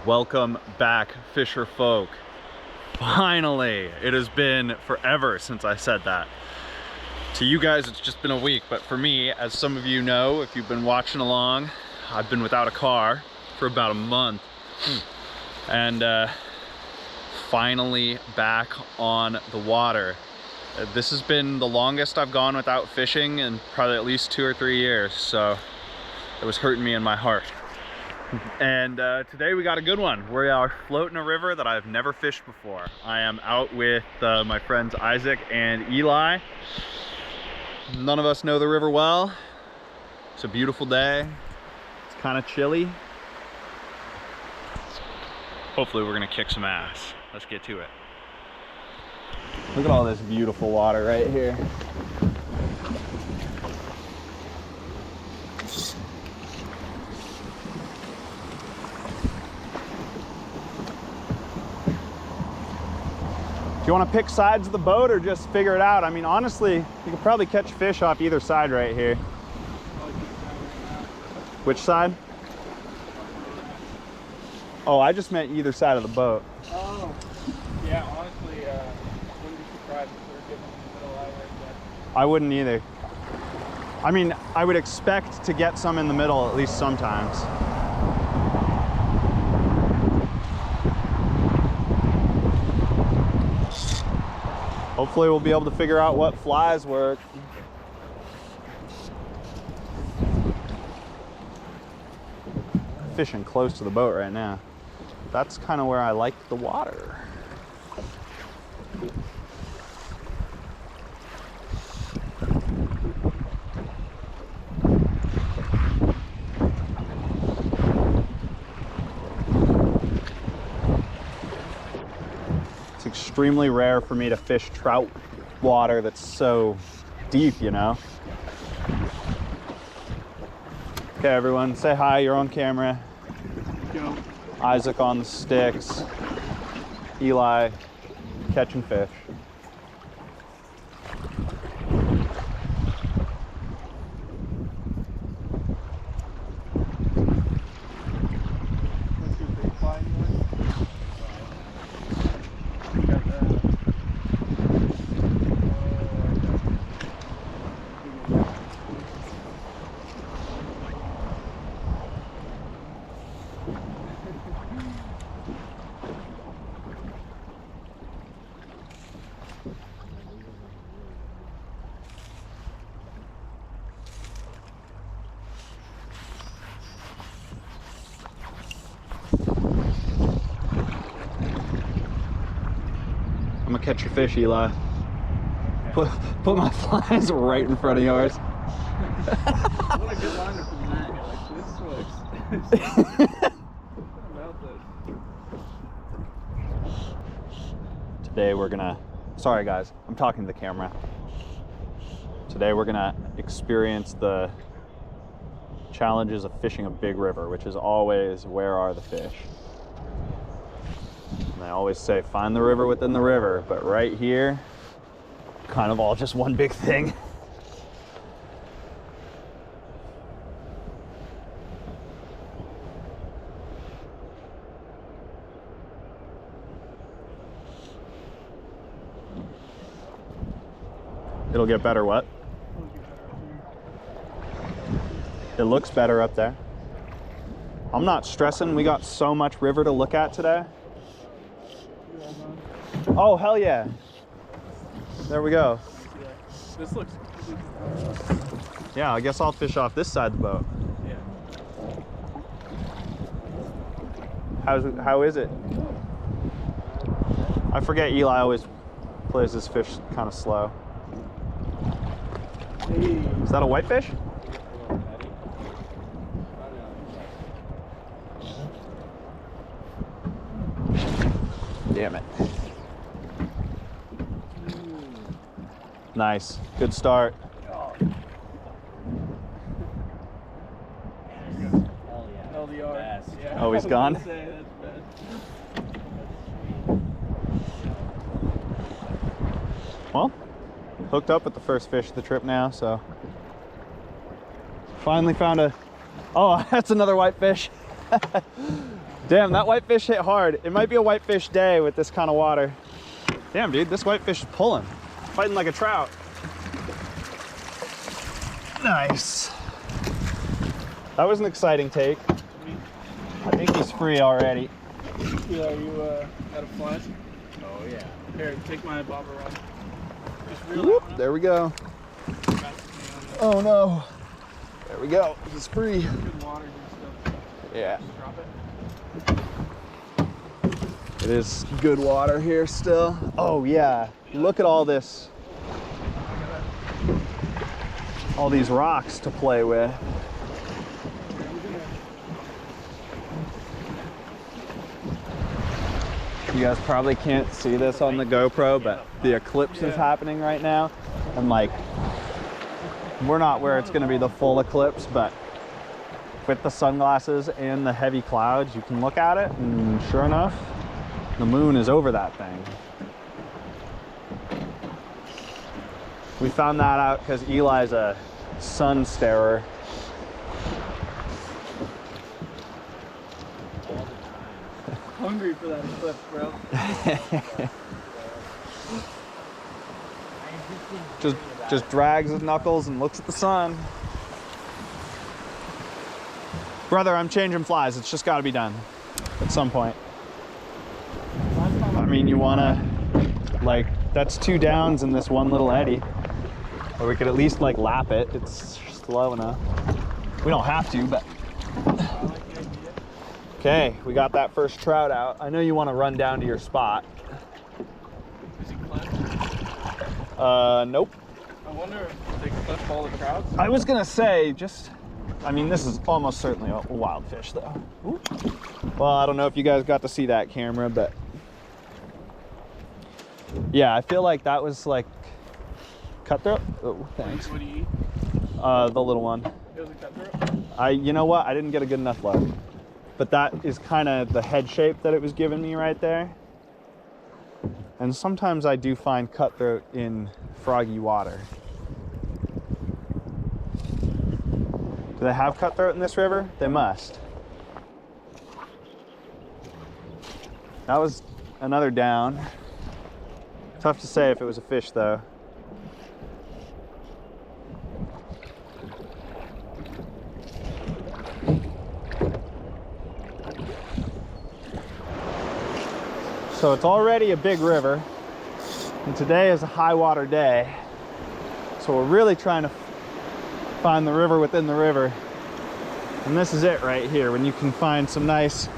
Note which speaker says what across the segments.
Speaker 1: Welcome back, fisher folk. Finally, it has been forever since I said that. To you guys, it's just been a week, but for me, as some of you know, if you've been watching along, I've been without a car for about a month. And finally back on the water. This has been the longest I've gone without fishing in probably at least 2 or 3 years, so it was hurting me in my heart. And today we got a good one. We are floating a river that I've never fished before. I am out with my friends Isaac and Eli. None of us know the river well. It's a beautiful day. It's kind of chilly. Hopefully we're gonna kick some ass. Let's get to it. Look at all this beautiful water right here. Do you want to pick sides of the boat or just figure it out? I mean, honestly, you could probably catch fish off either side right here. Which side? Oh, I just meant either side of the boat.
Speaker 2: Oh, yeah, honestly, wouldn't be surprised if we were getting in the middle either. But...
Speaker 1: I wouldn't either. I mean, I would expect to get some in the middle at least sometimes. Hopefully we'll be able to figure out what flies work. Fishing close to the boat right now. That's kind of where I like the water. It's extremely rare for me to fish trout water that's so deep, you know? Okay, everyone, say hi, you're on camera.
Speaker 2: Go.
Speaker 1: Isaac on the sticks, Eli catching fish. I'm gonna catch your fish, Eli. Put my flies right in front of yours.
Speaker 2: What a good liner from that. Like, this looks...
Speaker 1: Today we're gonna, sorry guys, I'm talking to the camera. Today we're gonna experience the challenges of fishing a big river, which is always, where are the fish? And I always say, find the river within the river, but right here, kind of all just one big thing. It'll get better what? It looks better up there. I'm not stressing. We got so much river to look at today. Oh, hell yeah. There we go.
Speaker 2: This looks...
Speaker 1: Yeah, I guess I'll fish off this side of the boat.
Speaker 2: Yeah.
Speaker 1: How is it? I forget Eli always plays his fish kind of slow.
Speaker 2: Hey.
Speaker 1: Is that a whitefish? Damn it. Nice. Good start.
Speaker 2: LDR. Yeah.
Speaker 1: Oh, he's gone? Well, hooked up with the first fish of the trip now, so finally found a, oh, that's another whitefish. Damn, that whitefish hit hard. It might be a whitefish day with this kind of water. Damn, dude, this whitefish is pulling. Fighting like a trout. Nice. That was an exciting take. I think he's free already.
Speaker 2: Yeah, are you out of flies?
Speaker 3: Oh yeah.
Speaker 2: Here, take my bobber rod. Just reel
Speaker 1: Whoop,
Speaker 2: that one
Speaker 1: there we go.
Speaker 2: up.
Speaker 1: Oh no. There we go. He's free.
Speaker 2: Good water and stuff.
Speaker 1: Yeah.
Speaker 2: Just drop it.
Speaker 1: It is good water here still. Oh yeah. Look at all this. All these rocks to play with. You guys probably can't see this on the GoPro, but the eclipse is happening right now. And like, we're not where it's gonna be the full eclipse, but with the sunglasses and the heavy clouds, you can look at it, and sure enough, the moon is over that thing. We found that out because Eli's a sun starer.
Speaker 2: Hungry for that eclipse, bro.
Speaker 1: just drags his knuckles and looks at the sun. Brother, I'm changing flies. It's just got to be done at some point. I mean, you want to, like, that's 2 downs in this one little eddy. Or we could at least, like, lap it. It's slow enough. We don't have to, but... Okay, we got that first trout out. I know you want to run down to your spot.
Speaker 2: Is he clipped?
Speaker 1: Nope.
Speaker 2: I wonder if they clip all the trouts.
Speaker 1: I was gonna say, just, I mean, this is almost certainly a wild fish, though. Ooh. Well, I don't know if you guys got to see that camera, but yeah, I feel like that was like cutthroat. Oh, thanks.
Speaker 2: What do you eat?
Speaker 1: The little one.
Speaker 2: It was a cutthroat?
Speaker 1: You know what? I didn't get a good enough look, but that is kind of the head shape that it was giving me right there. And sometimes I do find cutthroat in froggy water. Do they have cutthroat in this river? They must. That was another down. Tough to say if it was a fish though. So it's already a big river, and today is a high water day. So we're really trying to find the river within the river. And this is it right here, when you can find some nice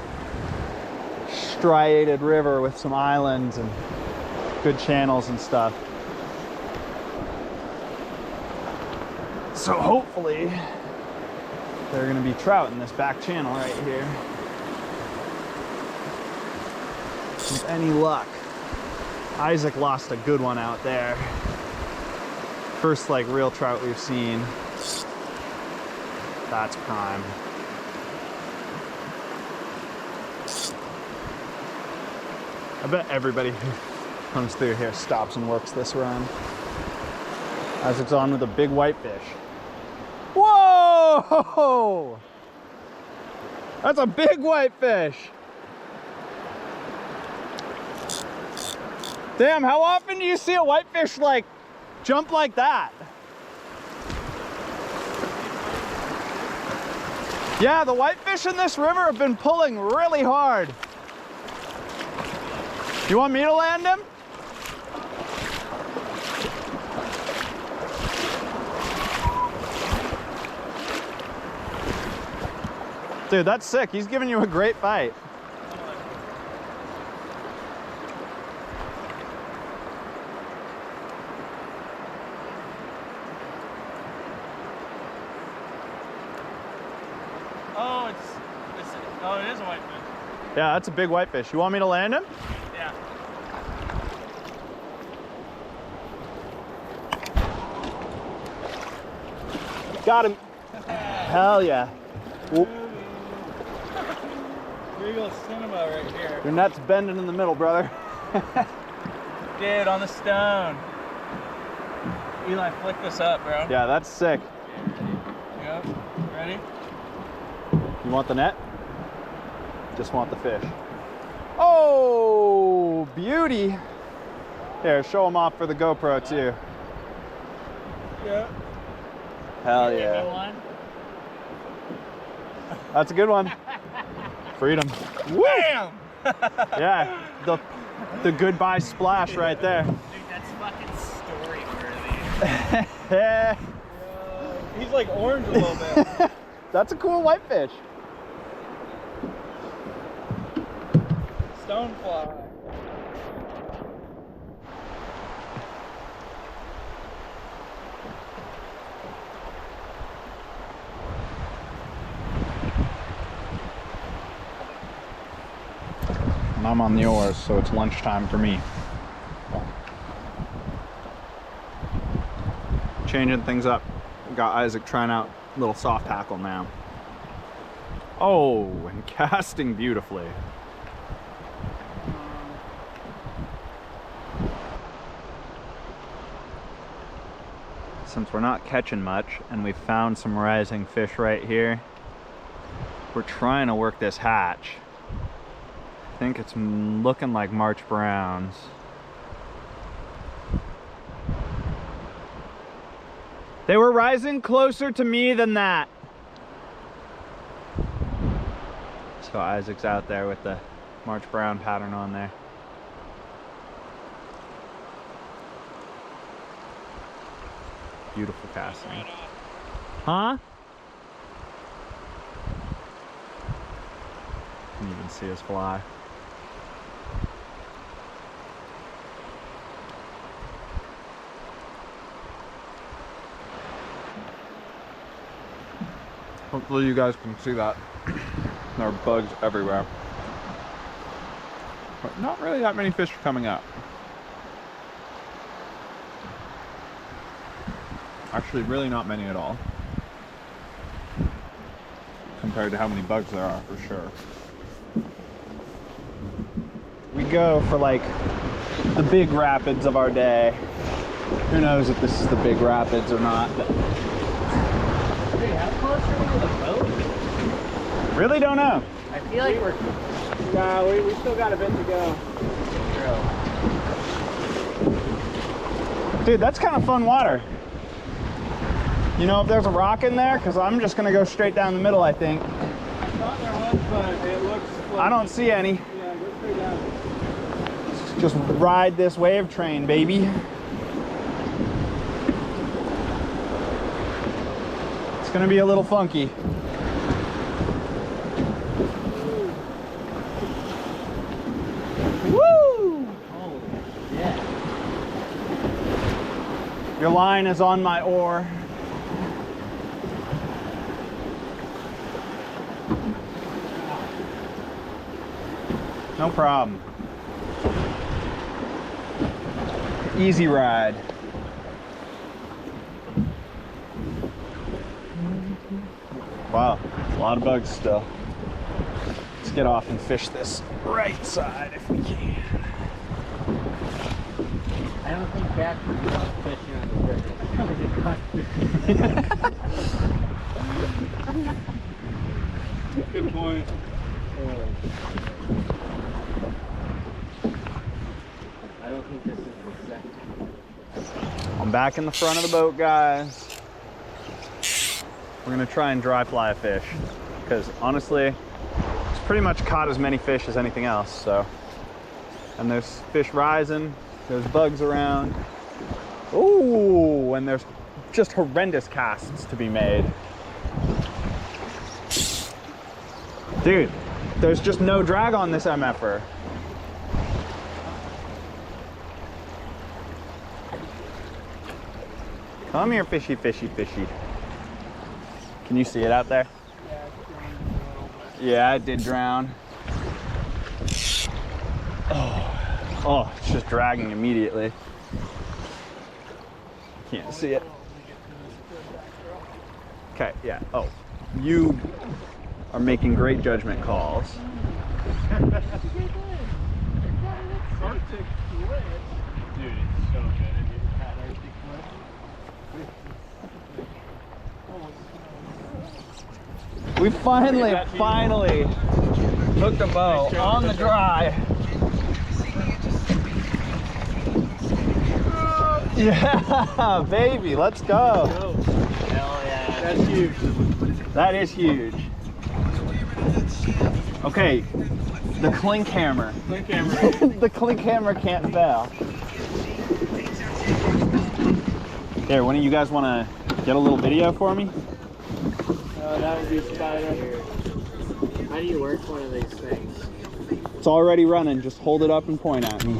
Speaker 1: striated river with some islands and good channels and stuff. So hopefully there are gonna be trout in this back channel right here. With any luck. Isaac lost a good one out there. First like real trout we've seen. That's prime. I bet everybody who comes through here stops and works this run. Isaac's on with a big whitefish. Whoa! That's a big whitefish. Damn, how often do you see a whitefish like jump like that? Yeah, the whitefish in this river have been pulling really hard. You want me to land him? Dude, that's sick. He's giving you a great fight.
Speaker 2: Oh, it is a whitefish.
Speaker 1: Yeah, that's a big whitefish. You want me to land him?
Speaker 2: Yeah.
Speaker 1: Got him. Hell yeah. Whoop.
Speaker 2: Regal cinema right here.
Speaker 1: Your net's bending in the middle, brother.
Speaker 2: Dude, on the stone. Eli, flick this up, bro.
Speaker 1: Yeah, that's sick.
Speaker 2: Yep. Ready?
Speaker 1: You want the net? Just want the fish. Oh, beauty. Here, show them off for the GoPro too.
Speaker 2: Yeah.
Speaker 1: Hell yeah. That's a good one. Freedom.
Speaker 2: Wham!
Speaker 1: Yeah, the goodbye splash right there.
Speaker 3: Dude, that's fucking story worthy.
Speaker 2: He's like orange a little bit.
Speaker 1: That's a cool whitefish.
Speaker 2: Stonefly.
Speaker 1: And I'm on the oars, so it's lunchtime for me. Changing things up. Got Isaac trying out a little soft hackle now. Oh, and casting beautifully. Since we're not catching much and we found some rising fish right here, we're trying to work this hatch. I think it's looking like March Browns. They were rising closer to me than that. So Isaac's out there with the March Brown pattern on there. Beautiful casting. Huh? You can even see us fly. Hopefully you guys can see that. There are bugs everywhere. But not really that many fish are coming up. Actually, really not many at all. Compared to how many bugs there are, for sure. We go for like the big rapids of our day. Who knows if this is the big rapids or not. But
Speaker 3: Dude, how close are we to the boat?
Speaker 1: really don't know.
Speaker 3: I feel like we're...
Speaker 2: Nah, we still got a bit to go.
Speaker 1: Dude, that's kind of fun water. You know if there's a rock in there? Because I'm just going to go straight down the middle, I think.
Speaker 2: I thought there was, but it looks like...
Speaker 1: I don't see any.
Speaker 2: Yeah, go straight down.
Speaker 1: Just ride this wave train, baby. It's going to be a little funky. Woo!
Speaker 3: Holy shit.
Speaker 1: Your line is on my oar. No problem. Easy ride. Wow, a lot of bugs still. Let's get off and fish this right side if we can.
Speaker 3: I don't think back fishing on the river.
Speaker 2: Good point.
Speaker 3: I don't think this is the second.
Speaker 1: I'm back in the front of the boat, guys. We're gonna try and dry fly a fish because honestly, it's pretty much caught as many fish as anything else. So, and there's fish rising, there's bugs around. Ooh, and there's just horrendous casts to be made. Dude, there's just no drag on this MFer. Come here, fishy, fishy, fishy. Can you see it out there?
Speaker 2: Yeah, it's drowning a little bit.
Speaker 1: Yeah, it did drown. Oh, it's just dragging immediately. Can't see it. Okay, yeah. Oh, you are making great judgment calls.
Speaker 2: Arctic split. Dude, it's so good. Have you had Arctic split?
Speaker 1: We finally Hooked a bow on the dry. Yeah, baby, let's go.
Speaker 3: Hell yeah.
Speaker 2: That's huge.
Speaker 1: That is huge. Okay, the clink hammer.
Speaker 2: Clink hammer.
Speaker 1: The clink hammer can't fail. Here, one of you guys want to get a little video for me?
Speaker 2: That would be spider.
Speaker 3: How do you work one of these things?
Speaker 1: It's already running, just hold it up and point at me.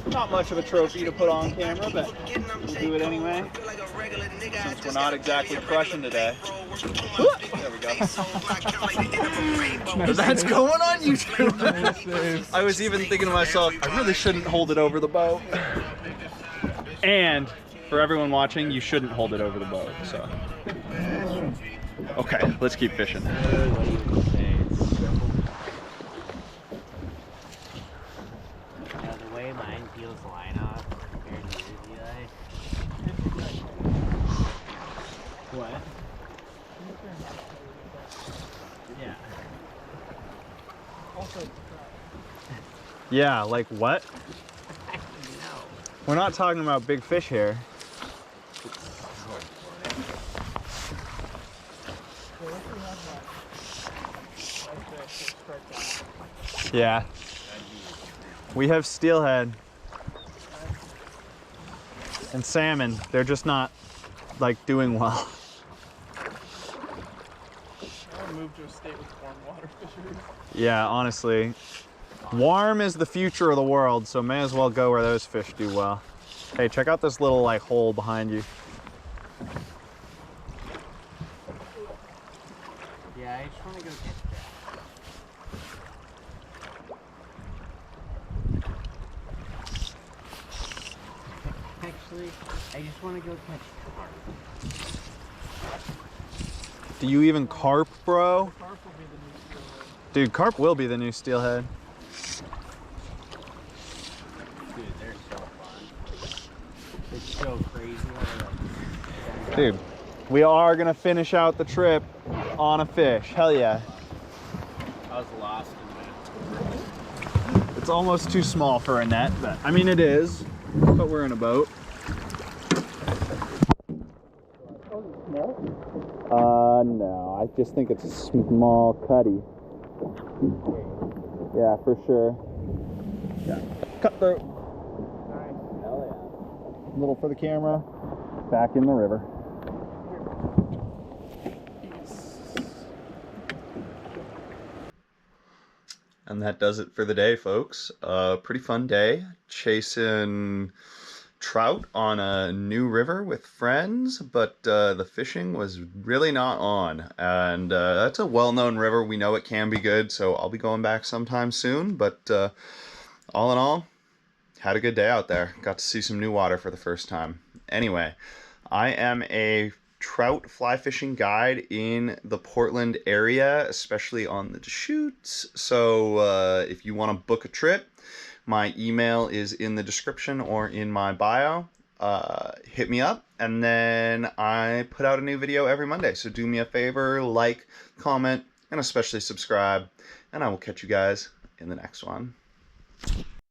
Speaker 1: Not much of a trophy to put on camera, but we'll do it anyway, since we're not exactly crushing today. There we go. That's going on YouTube. I was even thinking to myself, I really shouldn't hold it over the boat. And for everyone watching, you shouldn't hold it over the boat, so. Okay, let's keep fishing.
Speaker 3: The way mine peels line off compared to yours, Eli. What? Yeah.
Speaker 1: Yeah, like what?
Speaker 3: No.
Speaker 1: We're not talking about big fish here. Yeah. We have steelhead and salmon. They're just not like doing well.
Speaker 2: I want to move to a state with warm water fisheries.
Speaker 1: Yeah, honestly. Warm is the future of the world, so may as well go where those fish do well. Hey, check out this little like hole behind you.
Speaker 3: Yeah, I just want to go catch that. Actually, I just want to go catch carp.
Speaker 1: Do you even carp, bro?
Speaker 2: Carp will be the new steelhead.
Speaker 1: Dude, carp will be the new steelhead.
Speaker 3: Dude, they're so fun. It's so crazy how they
Speaker 1: Dude, we are gonna finish out the trip on a fish. Hell yeah.
Speaker 3: I was lost in that.
Speaker 1: It's almost too small for a net, but I mean it is, but we're in a boat. No, I just think it's a small cutty. Yeah, for sure. Yeah. Cutthroat.
Speaker 3: Hell yeah.
Speaker 1: Little for the camera. Back in the river. And that does it for the day, folks. Pretty fun day. Chasing trout on a new river with friends, but the fishing was really not on. And that's a well-known river. We know it can be good, so I'll be going back sometime soon. But all in all, had a good day out there. Got to see some new water for the first time. Anyway, I am a trout fly fishing guide in the Portland area, especially on the Deschutes. So if you want to book a trip, my email is in the description or in my bio. Hit me up, and then I put out a new video every Monday. So do me a favor, like, comment, and especially subscribe, and I will catch you guys in the next one.